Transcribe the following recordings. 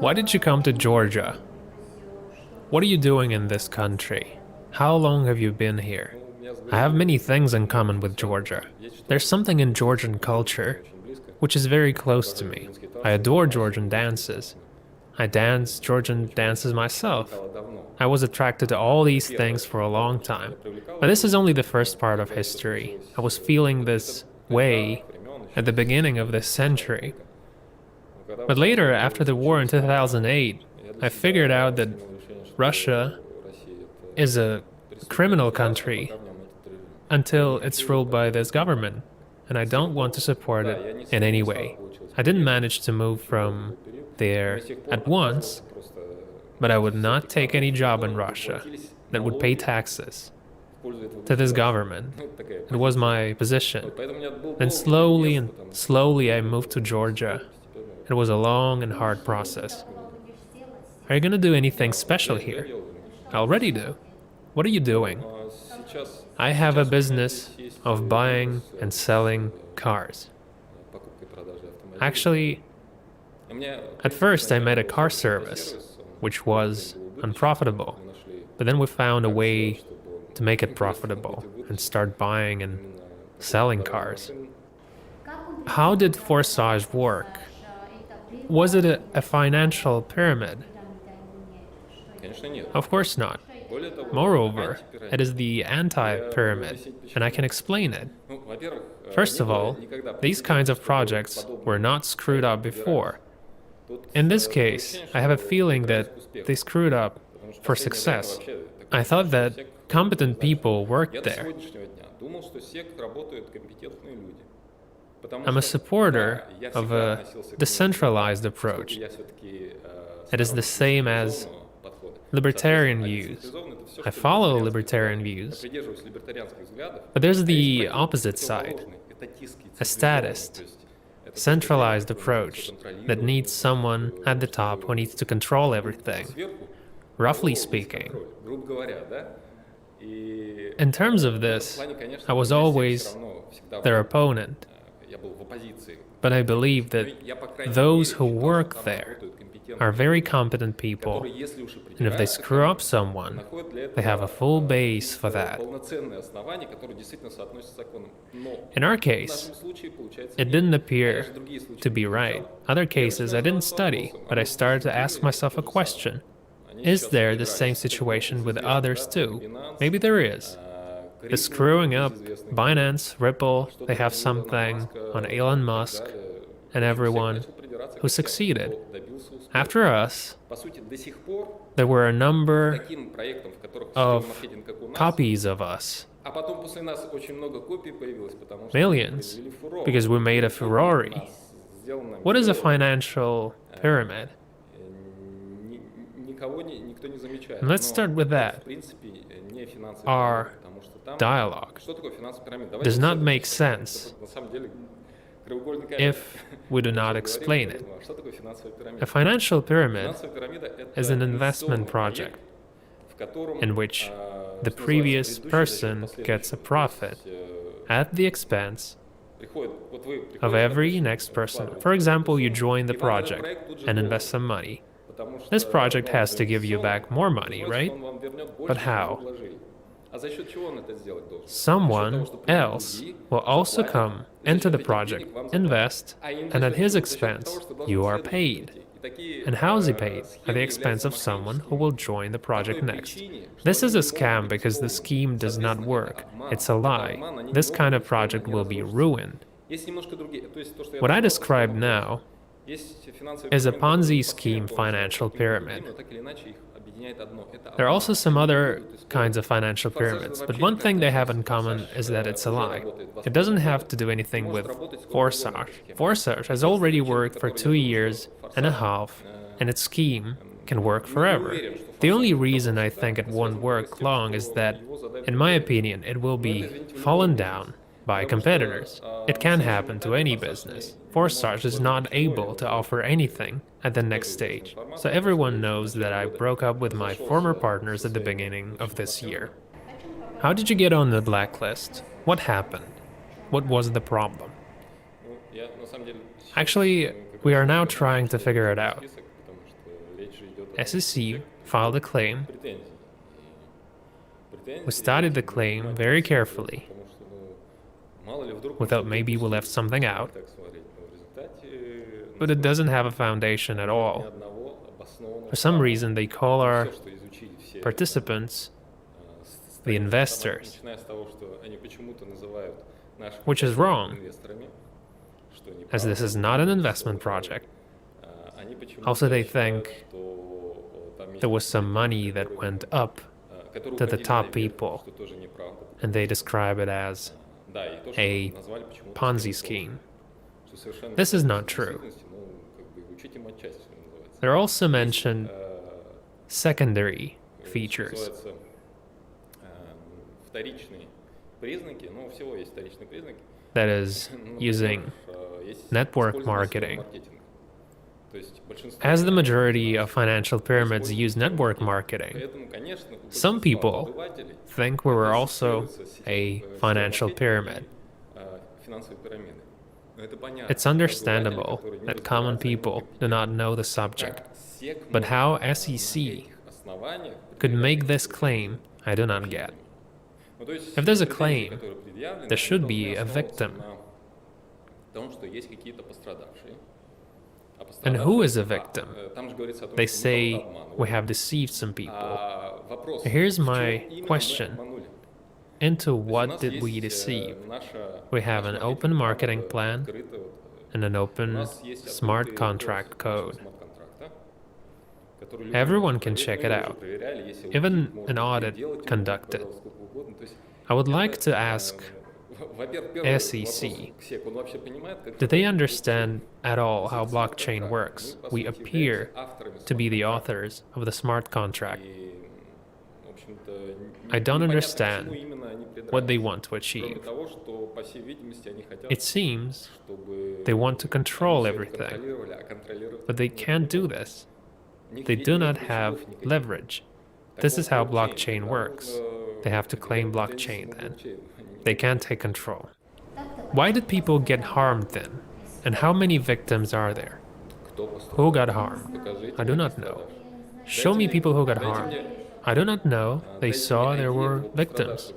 Why did you come to Georgia? What are you doing in this country? How long have you been here? I have many things in common with Georgia. There's something in Georgian culture which is very close to me. I adore Georgian dances. I dance Georgian dances myself. I was attracted to all these things for a long time. But this is only the first part of history. I was feeling this way at the beginning of this century. But later, after the war in 2008, I figured out that Russia is a criminal country until it's ruled by this government, and I don't want to support it in any way. I didn't manage to move from there at once, but I would not take any job in Russia that would pay taxes to this government. It was my position. Then slowly and slowly I moved to Georgia. It was a long and hard process. Are you gonna do anything special here? I already do. What are you doing? I have a business of buying and selling cars. Actually, at first I made a car service, which was unprofitable. But then we found a way to make it profitable and start buying and selling cars. How did Forsage work? Was it a financial pyramid? Of course not. Moreover, it is the anti-pyramid, and I can explain it. First of all, these kinds of projects were not screwed up before. In this case, I have a feeling that they screwed up for success. I thought that competent people worked there. I'm a supporter of a decentralized approach. It is the same as libertarian views. I follow libertarian views. But there's the opposite side, a statist, centralized approach that needs someone at the top who needs to control everything, roughly speaking. In terms of this, I was always their opponent. But I believe that those who work there are very competent people, and if they screw up someone, they have a full base for that. In our case, it didn't appear to be right. Other cases, I didn't study, but I started to ask myself a question. Is there the same situation with others too? Maybe there is. The screwing up, Binance, Ripple, they have something on Elon Musk and everyone who succeeded. After us, there were a number of copies of us. Millions, because we made a Ferrari. What is a financial pyramid? And let's start with that. Our dialogue does not make sense if we do not explain it. A financial pyramid is an investment project in which the previous person gets a profit at the expense of every next person. For example, you join the project and invest some money. This project has to give you back more money, right? But how? Someone else will also come into the project, invest, and at his expense, you are paid. And how is he paid? At the expense of someone who will join the project next. This is a scam because the scheme does not work. It's a lie. This kind of project will be ruined. What I described now is a Ponzi scheme financial pyramid. There are also some other kinds of financial pyramids, but one thing they have in common is that it's a lie. It doesn't have to do anything with Forsage. Forsage has already worked for 2 years and a half, and its scheme can work forever. The only reason I think it won't work long is that, in my opinion, it will be fallen down by competitors. It can happen to any business. Forsage is not able to offer anything at the next stage, so everyone knows that I broke up with my former partners at the beginning of this year. How did you get on the blacklist? What happened? What was the problem? Actually, we are now trying to figure it out. SEC filed a claim. We studied the claim very carefully. We thought maybe we left something out, but it doesn't have a foundation at all. For some reason, they call our participants the investors, which is wrong, as this is not an investment project. Also, they think there was some money that went up to the top people, and they describe it as a Ponzi scheme. This is not true. There also mentioned secondary features. That is, using network marketing. As the majority of financial pyramids use network marketing, some people think we were also a financial pyramid. It's understandable that common people do not know the subject, but how SEC could make this claim, I do not get. If there's a claim, there should be a victim. And who is a victim? They say we have deceived some people. Here's my question. Into what did we deceive? We have an open marketing plan and an open smart contract code. Everyone can check it out, even an audit conducted. I would like to ask SEC, do they understand at all how blockchain works? We appear to be the authors of the smart contract. I don't understand what they want to achieve. It seems they want to control everything, but they can't do this. They do not have leverage. This is how blockchain works. They have to claim blockchain then. They can't take control. Why did people get harmed then? And how many victims are there? Who got harmed? I do not know. Show me people who got harmed. I do not know. They saw there were victims.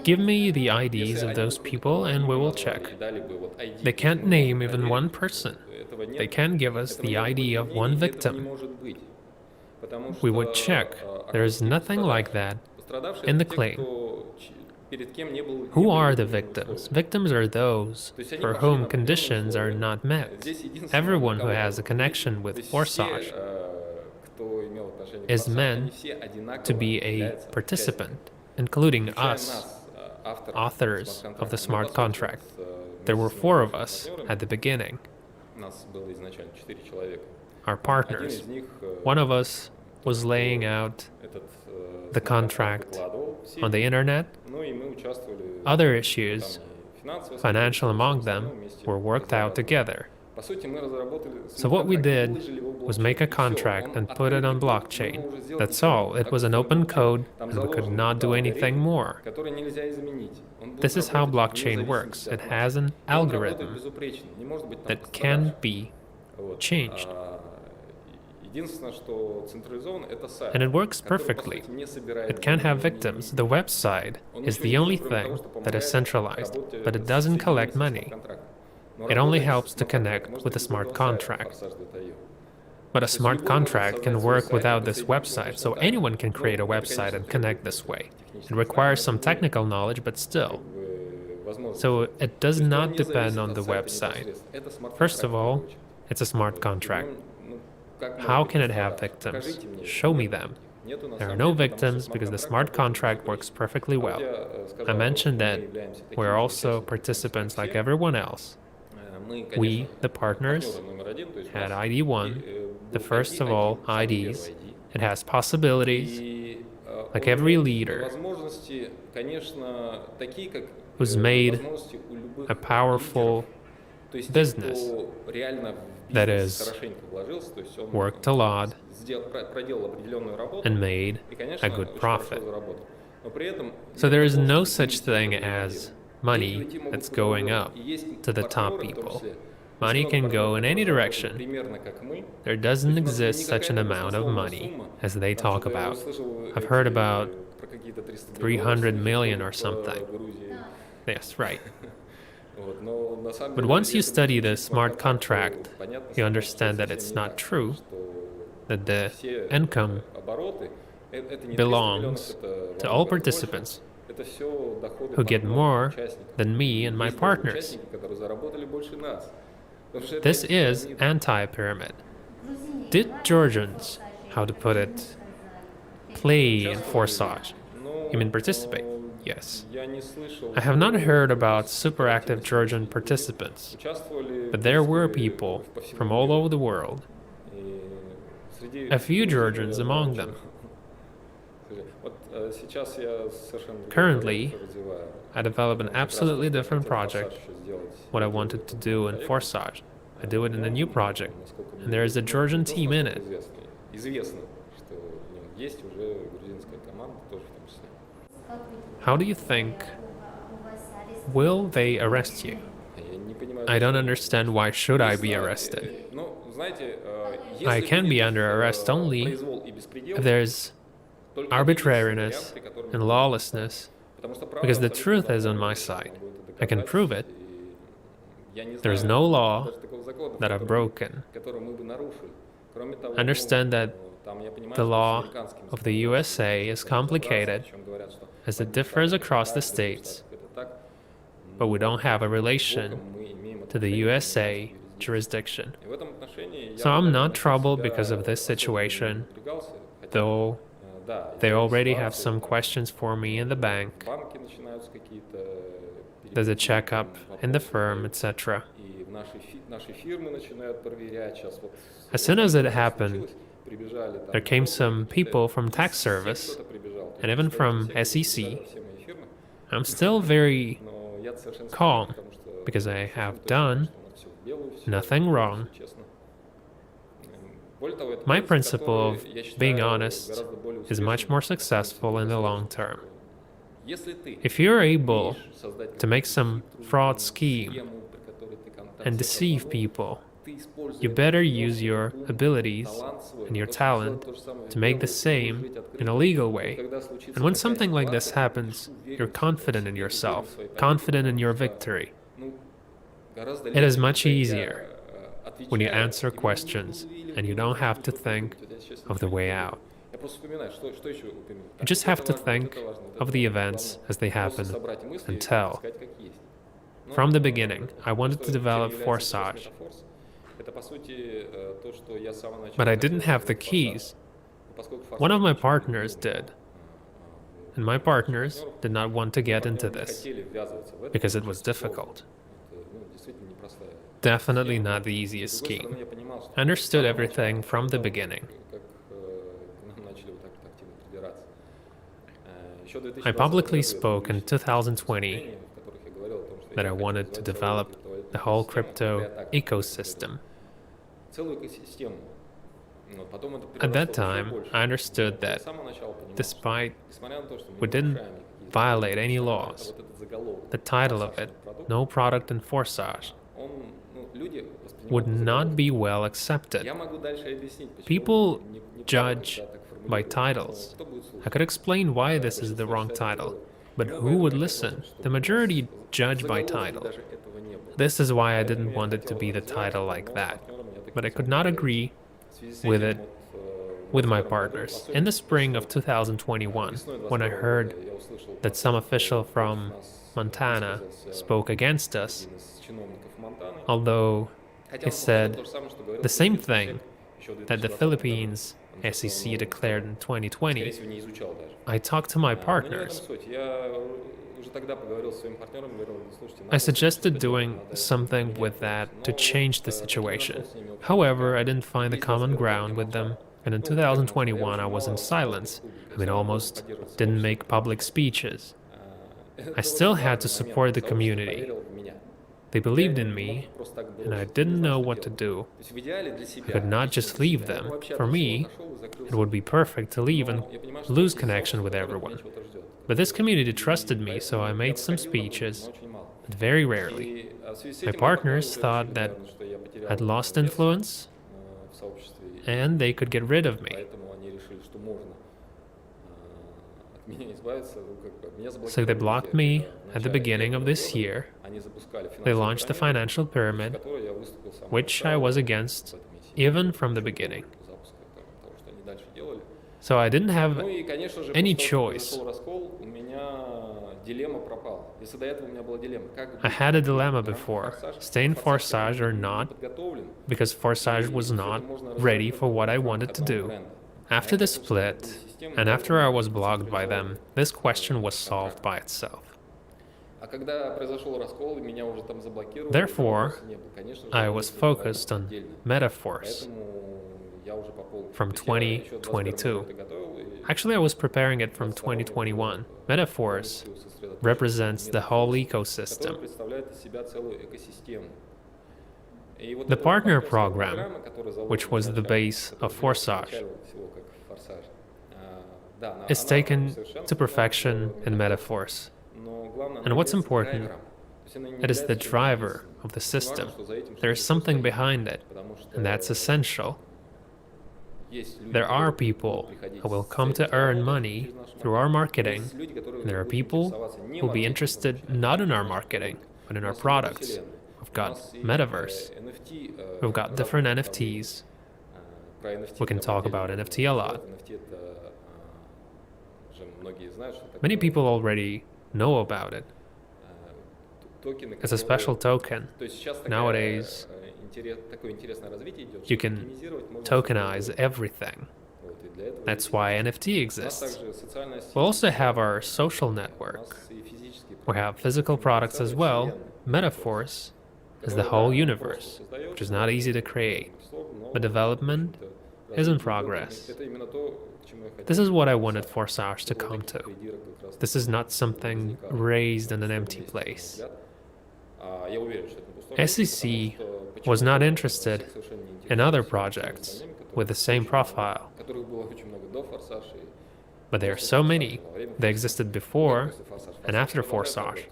Give me the IDs of those people and we will check. They can't name even one person. They can't give us the ID of one victim. We would check. There is nothing like that in the claim. Who are the victims? Victims are those for whom conditions are not met. Everyone who has a connection with Forsage is meant to be a participant, including us, authors of the smart contract. There were 4 of us at the beginning. Our partners. One of us was laying out the contract on the internet. Other issues, financial among them, were worked out together. So what we did was make a contract and put it on blockchain. That's all. It was an open code and we could not do anything more. This is how blockchain works. It has an algorithm that can be changed. And it works perfectly. It can have victims. The website is the only thing that is centralized, but it doesn't collect money. It only helps to connect with a smart contract. But a smart contract can work without this website, so anyone can create a website and connect this way. It requires some technical knowledge, but still. So it does not depend on the website. First of all, it's a smart contract. How can it have victims? Show me them. There are no victims because the smart contract works perfectly well. I mentioned that we're also participants like everyone else. We, the partners, had ID 1, the first of all IDs. It has possibilities, like every leader who's made a powerful business, that is, worked a lot and made a good profit. So there is no such thing as money that's going up to the top people, Money can go in any direction. There doesn't exist such an amount of money as they talk about. I've heard about 300 million or something. Yes, right. But once you study the smart contract, you understand that it's not true, that the income belongs to all participants who get more than me and my partners. This is anti-pyramid. Did Georgians, how to put it, play in Forsage? You mean participate? Yes. I have not heard about super active Georgian participants, but there were people from all over the world, a few Georgians among them. Currently, I develop an absolutely different project, what I wanted to do in Forsage. I do it in a new project, and there is a Georgian team in it. How do you think? Will they arrest you? I don't understand why should I be arrested. I can be under arrest only if there's arbitrariness and lawlessness, because the truth is on my side. I can prove it. There's no law that I've broken. Understand that the law of the USA is complicated as it differs across the states, but we don't have a relation to the USA jurisdiction. So I'm not troubled because of this situation, though they already have some questions for me in the bank. There's a checkup in the firm, etc. As soon as it happened, there came some people from tax service and even from SEC. I'm still very calm because I have done nothing wrong. My principle of being honest is much more successful in the long term. If you're able to make some fraud scheme and deceive people, you better use your abilities and your talent to make the same in a legal way. And when something like this happens, you're confident in yourself, confident in your victory. It is much easier when you answer questions and you don't have to think of the way out. You just have to think of the events as they happen and tell. From the beginning, I wanted to develop Forsage, but I didn't have the keys. One of my partners did, and my partners did not want to get into this because it was difficult. Definitely not the easiest scheme. I understood everything from the beginning. I publicly spoke in 2020 that I wanted to develop the whole crypto ecosystem. At that time, I understood that despite we didn't violate any laws, the title of it, No Product in Forsage, would not be well accepted. People judge by titles. I could explain why this is the wrong title, but who would listen? The majority judge by title. This is why I didn't want it to be the title like that, but I could not agree with it with my partners. In the spring of 2021, when I heard that some official from Montana spoke against us, although he said the same thing that the Philippines SEC declared in 2020, I talked to my partners. I suggested doing something with that to change the situation. However, I didn't find the common ground with them, and in 2021 I was in silence. Almost didn't make public speeches. I still had to support the community. They believed in me, and I didn't know what to do. I could not just leave them. For me, it would be perfect to leave and lose connection with everyone. But this community trusted me, so I made some speeches, but very rarely. My partners thought that had lost influence, and they could get rid of me. So they blocked me at the beginning of this year. They launched the financial pyramid, which I was against even from the beginning. So I didn't have any choice. I had a dilemma before, stay in Forsage or not, because Forsage was not ready for what I wanted to do. After the split, and after I was blocked by them, this question was solved by itself. Therefore, I was focused on metaphors from 2022. Actually, I was preparing it from 2021. Metaphors represents the whole ecosystem. The partner program, which was the base of Forsage, is taken to perfection in metaphors. And what's important, it is the driver of the system. There is something behind it, and that's essential. There are people who will come to earn money through our marketing, and there are people who will be interested not in our marketing, but in our products. We've got metaverse, we've got different NFTs. We can talk about NFT a lot. Many people already know about it. It's a special token. Nowadays, you can tokenize everything. That's why NFT exists. We also have our social network. We have physical products as well. Metaphors is the whole universe, which is not easy to create. But development is in progress. This is what I wanted Forsage to come to. This is not something raised in an empty place. SEC was not interested in other projects with the same profile. But there are so many. They existed before and after Forsage.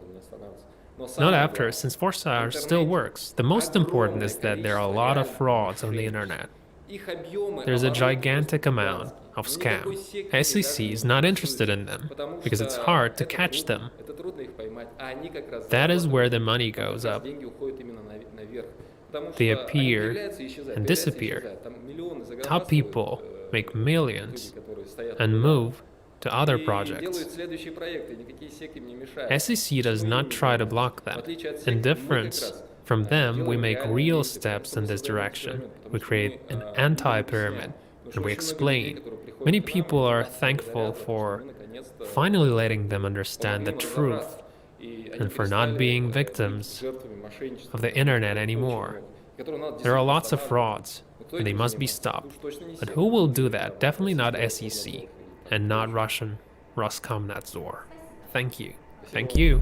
Not after, since Forsage still works. The most important is that there are a lot of frauds on the internet. There's a gigantic amount of scam. SEC is not interested in them because it's hard to catch them. That is where the money goes up. They appear and disappear. Top people make millions and move to other projects. SEC does not try to block them. In difference from them, we make real steps in this direction. We create an anti-pyramid, and we explain. Many people are thankful for finally letting them understand the truth and for not being victims of the internet anymore. There are lots of frauds, and they must be stopped. But who will do that? Definitely not SEC, and not Russian Roskomnadzor. Thank you. Thank you.